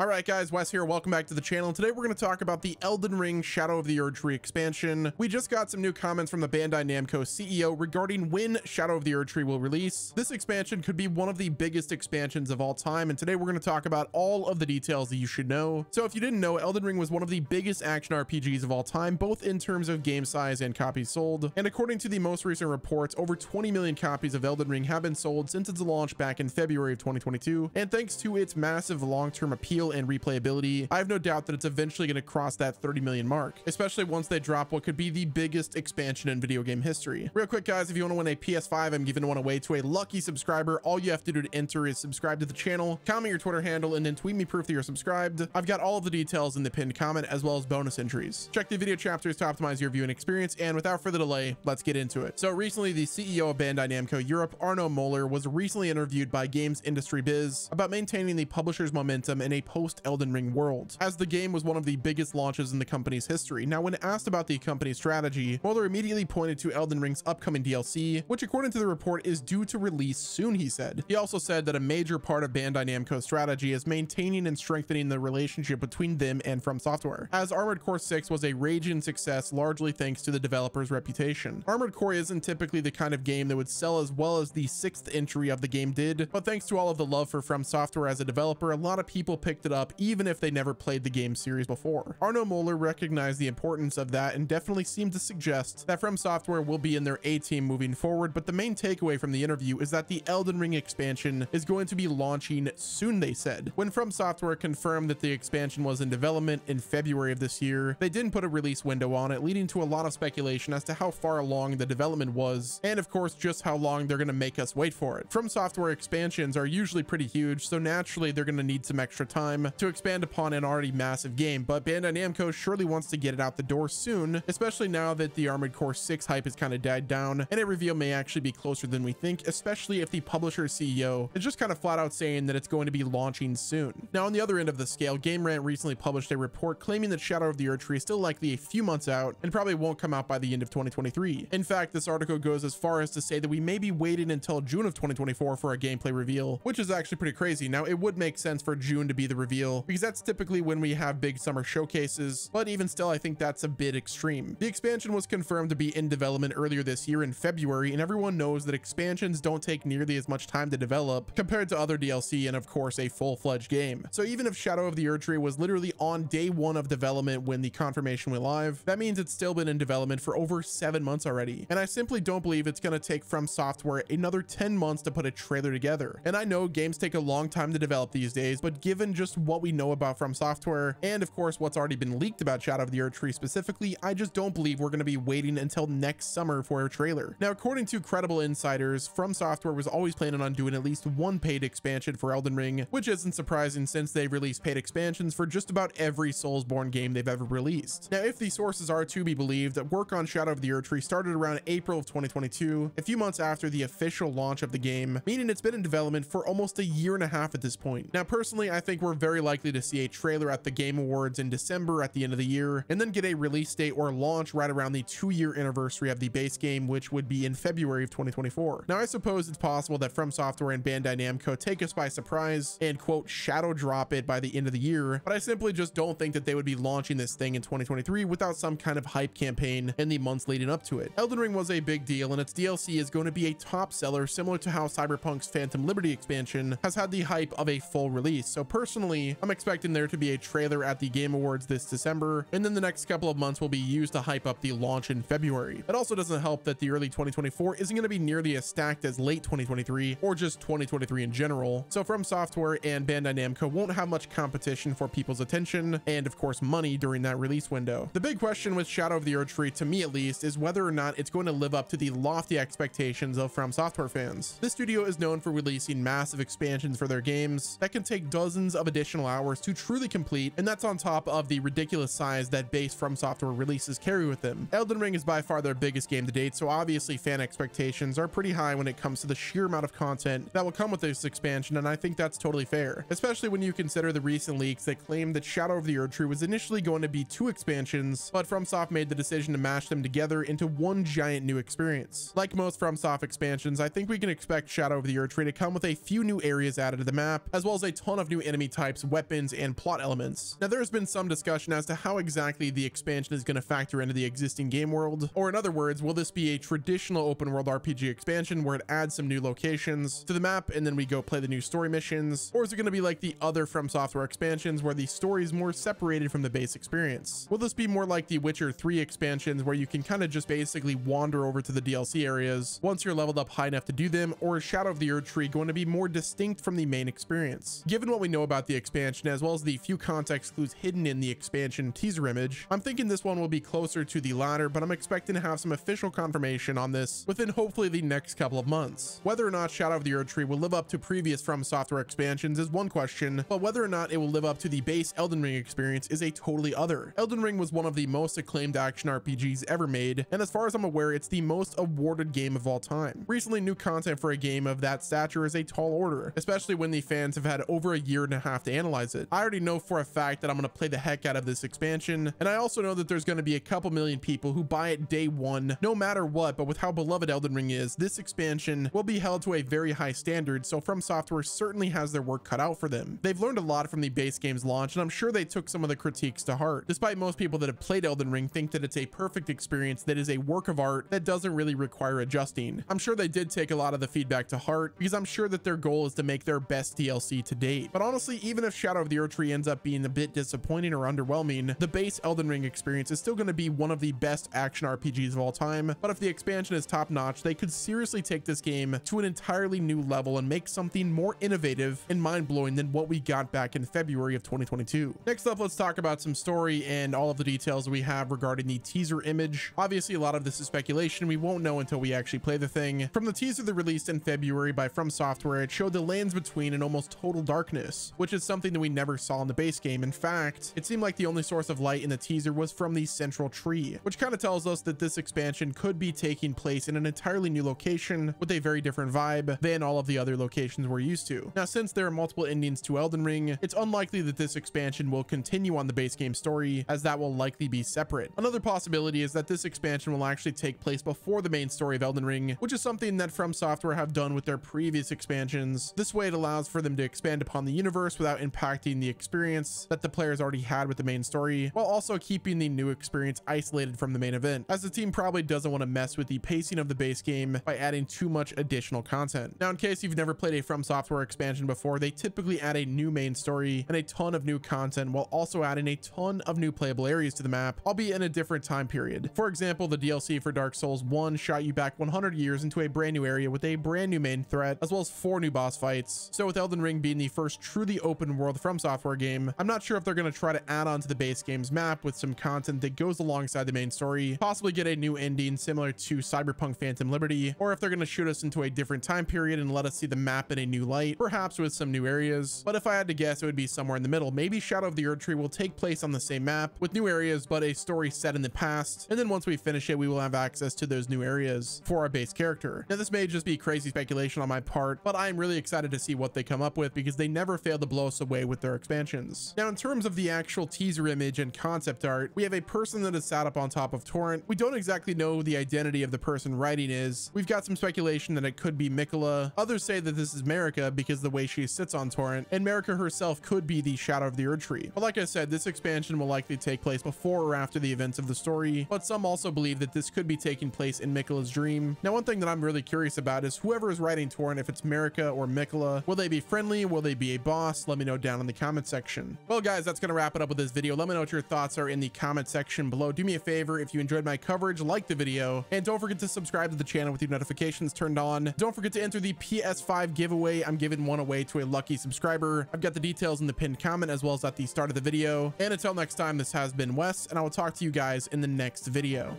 All right, guys, Wes here. Welcome back to the channel. Today, we're going to talk about the Elden Ring Shadow of the Erdtree expansion. We just got some new comments from the Bandai Namco CEO regarding when Shadow of the Erdtree will release. This expansion could be one of the biggest expansions of all time, and today we're going to talk about all of the details that you should know. So if you didn't know, Elden Ring was one of the biggest action RPGs of all time, both in terms of game size and copies sold. And according to the most recent reports, over 20 million copies of Elden Ring have been sold since its launch back in February of 2022. And thanks to its massive long-term appeal and replayability, I have no doubt that it's eventually going to cross that 30 million mark, especially once they drop what could be the biggest expansion in video game history. Real quick, guys, if you want to win a PS5, I'm giving one away to a lucky subscriber. All you have to do to enter is subscribe to the channel, comment your Twitter handle, and then tweet me proof that you're subscribed. I've got all of the details in the pinned comment, as well as bonus entries. Check the video chapters to optimize your viewing experience, and without further delay, let's get into it. So recently, the CEO of Bandai Namco Europe, Arno Moeller, was recently interviewed by Games Industry Biz about maintaining the publisher's momentum in a post-Elden Ring world, as the game was one of the biggest launches in the company's history. Now, when asked about the company's strategy, Moeller immediately pointed to Elden Ring's upcoming DLC, which according to the report is due to release soon, he said. He also said that a major part of Bandai Namco's strategy is maintaining and strengthening the relationship between them and FromSoft, as Armored Core 6 was a raging success largely thanks to the developer's reputation. Armored Core isn't typically the kind of game that would sell as well as the 6th entry of the game did, but thanks to all of the love for FromSoft as a developer, a lot of people picked it up even if they never played the game series before. Arno Moeller recognized the importance of that and definitely seemed to suggest that FromSoft will be in their A team moving forward, but the main takeaway from the interview is that the Elden Ring expansion is going to be launching soon, they said. When FromSoft confirmed that the expansion was in development in February of this year, they didn't put a release window on it, leading to a lot of speculation as to how far along the development was, and of course just how long they're going to make us wait for it. FromSoft expansions are usually pretty huge, so naturally they're going to need some extra time to expand upon an already massive game, but Bandai Namco surely wants to get it out the door soon, especially now that the Armored Core 6 hype has kind of died down, and a reveal may actually be closer than we think, especially if the publisher's CEO is just kind of flat out saying that it's going to be launching soon. Now, on the other end of the scale, Game Rant recently published a report claiming that Shadow of the Erdtree is still likely a few months out and probably won't come out by the end of 2023. In fact, this article goes as far as to say that we may be waiting until June of 2024 for a gameplay reveal, which is actually pretty crazy. Now, it would make sense for June to be the reveal because that's typically when we have big summer showcases, but even still, I think that's a bit extreme. The expansion was confirmed to be in development earlier this year in February, and everyone knows that expansions don't take nearly as much time to develop compared to other DLC and of course a full-fledged game. So even if Shadow of the Erdtree was literally on day one of development when the confirmation went live, that means it's still been in development for over 7 months already. And I simply don't believe it's going to take FromSoft another 10 months to put a trailer together. And I know games take a long time to develop these days, but given just what we know about FromSoft and of course what's already been leaked about Shadow of the Erdtree specifically, I just don't believe we're going to be waiting until next summer for a trailer. Now, according to credible insiders, FromSoft was always planning on doing at least one paid expansion for Elden Ring, which isn't surprising since they've released paid expansions for just about every Soulsborne game they've ever released. Now, if these sources are to be believed, work on Shadow of the Erdtree started around April of 2022, a few months after the official launch of the game, meaning it's been in development for almost a year and a half at this point. Now, personally, I think we're very likely to see a trailer at the Game Awards in December at the end of the year, and then get a release date or launch right around the 2-year anniversary of the base game, which would be in February of 2024. Now, I suppose it's possible that FromSoft and Bandai Namco take us by surprise and quote shadow drop it by the end of the year, but I simply just don't think that they would be launching this thing in 2023 without some kind of hype campaign in the months leading up to it. Elden Ring was a big deal, and its DLC is going to be a top seller, similar to how Cyberpunk's Phantom Liberty expansion has had the hype of a full release. So personally, I'm expecting there to be a trailer at the Game Awards this December, and then the next couple of months will be used to hype up the launch in February. It also doesn't help that the early 2024 isn't going to be nearly as stacked as late 2023 or just 2023 in general, so FromSoft and Bandai Namco won't have much competition for people's attention and of course money during that release window. The big question with Shadow of the Erdtree, to me at least, is whether or not it's going to live up to the lofty expectations of FromSoft fans. This studio is known for releasing massive expansions for their games that can take dozens of additional hours to truly complete, and that's on top of the ridiculous size that base FromSoft releases carry with them. Elden Ring is by far their biggest game to date, so obviously fan expectations are pretty high when it comes to the sheer amount of content that will come with this expansion, and I think that's totally fair, especially when you consider the recent leaks that claim that Shadow of the Erdtree was initially going to be 2 expansions, but FromSoft made the decision to mash them together into one giant new experience. Like most FromSoft expansions, I think we can expect Shadow of the Erdtree to come with a few new areas added to the map, as well as a ton of new enemy types types, weapons, and plot elements. Now, there's been some discussion as to how exactly the expansion is going to factor into the existing game world, or in other words, will this be a traditional open world RPG expansion where it adds some new locations to the map and then we go play the new story missions, or is it going to be like the other FromSoft expansions where the story is more separated from the base experience? Will this be more like the Witcher 3 expansions where you can kind of just basically wander over to the DLC areas once you're leveled up high enough to do them, or is Shadow of the Erdtree going to be more distinct from the main experience? Given what we know about the expansion as well as the few context clues hidden in the expansion teaser image, I'm thinking this one will be closer to the latter, but I'm expecting to have some official confirmation on this within hopefully the next couple of months. Whether or not Shadow of the Erdtree will live up to previous FromSoft expansions is one question, but whether or not it will live up to the base Elden Ring experience is a totally other. Elden Ring was one of the most acclaimed action RPGs ever made, and as far as I'm aware, it's the most awarded game of all time. Recently, new content for a game of that stature is a tall order, especially when the fans have had over a year and a half to analyze it. I already know for a fact that I'm going to play the heck out of this expansion, and I also know that there's going to be a couple million people who buy it day one, no matter what. But with how beloved Elden Ring is, this expansion will be held to a very high standard, so FromSoft certainly has their work cut out for them. They've learned a lot from the base game's launch, and I'm sure they took some of the critiques to heart. Despite most people that have played Elden Ring think that it's a perfect experience that is a work of art that doesn't really require adjusting. I'm sure they did take a lot of the feedback to heart, because I'm sure that their goal is to make their best DLC to date. But honestly, even if Shadow of the Erdtree ends up being a bit disappointing or underwhelming, the base Elden Ring experience is still going to be one of the best action RPGs of all time. But if the expansion is top notch, they could seriously take this game to an entirely new level and make something more innovative and mind-blowing than what we got back in February of 2022. Next up, let's talk about some story and all of the details we have regarding the teaser image. Obviously, a lot of this is speculation. We won't know until we actually play the thing. From the teaser that released in February by FromSoft, it showed the lands between in almost total darkness, which is something that we never saw in the base game. In fact, it seemed like the only source of light in the teaser was from the central tree, which kind of tells us that this expansion could be taking place in an entirely new location with a very different vibe than all of the other locations we're used to. Now, since there are multiple endings to Elden Ring, it's unlikely that this expansion will continue on the base game story, as that will likely be separate. Another possibility is that this expansion will actually take place before the main story of Elden Ring, which is something that FromSoft have done with their previous expansions. This way, it allows for them to expand upon the universe without impacting the experience that the players already had with the main story, while also keeping the new experience isolated from the main event, as the team probably doesn't want to mess with the pacing of the base game by adding too much additional content. Now, in case you've never played a FromSoft expansion before, they typically add a new main story and a ton of new content while also adding a ton of new playable areas to the map, albeit in a different time period. For example, the DLC for Dark Souls 1 shot you back 100 years into a brand new area with a brand new main threat, as well as 4 new boss fights. So with Elden Ring being the first truly open world FromSoft game, I'm not sure if they're going to try to add on to the base game's map with some content that goes alongside the main story, possibly get a new ending similar to Cyberpunk Phantom Liberty, or if they're going to shoot us into a different time period and let us see the map in a new light, perhaps with some new areas. But if I had to guess, it would be somewhere in the middle. Maybe Shadow of the Erdtree will take place on the same map with new areas, but a story set in the past, and then once we finish it, we will have access to those new areas for our base character. Now, this may just be crazy speculation on my part, but I'm really excited to see what they come up with, because they never fail to blow us away with their expansions. Now, in terms of the actual teaser image and concept art, we have a person that is sat up on top of Torrent. We don't exactly know who the identity of the person writing is. We've got some speculation that it could be Miquella. Others say that this is Marika because the way she sits on Torrent, and Marika herself could be the Shadow of the Erdtree. But like I said, this expansion will likely take place before or after the events of the story, but some also believe that this could be taking place in Miquella's dream. Now, one thing that I'm really curious about is whoever is writing Torrent, if it's Marika or Miquella, will they be friendly? Will they be a boss? Let me know down in the comment section. Well, guys, that's gonna wrap it up with this video. Let me know what your thoughts are in the comment section below. Do me a favor, if you enjoyed my coverage, like the video, and don't forget to subscribe to the channel with your notifications turned on. Don't forget to enter the PS5 giveaway. I'm giving one away to a lucky subscriber. I've got the details in the pinned comment as well as at the start of the video. And until next time, this has been Wes, and I will talk to you guys in the next video.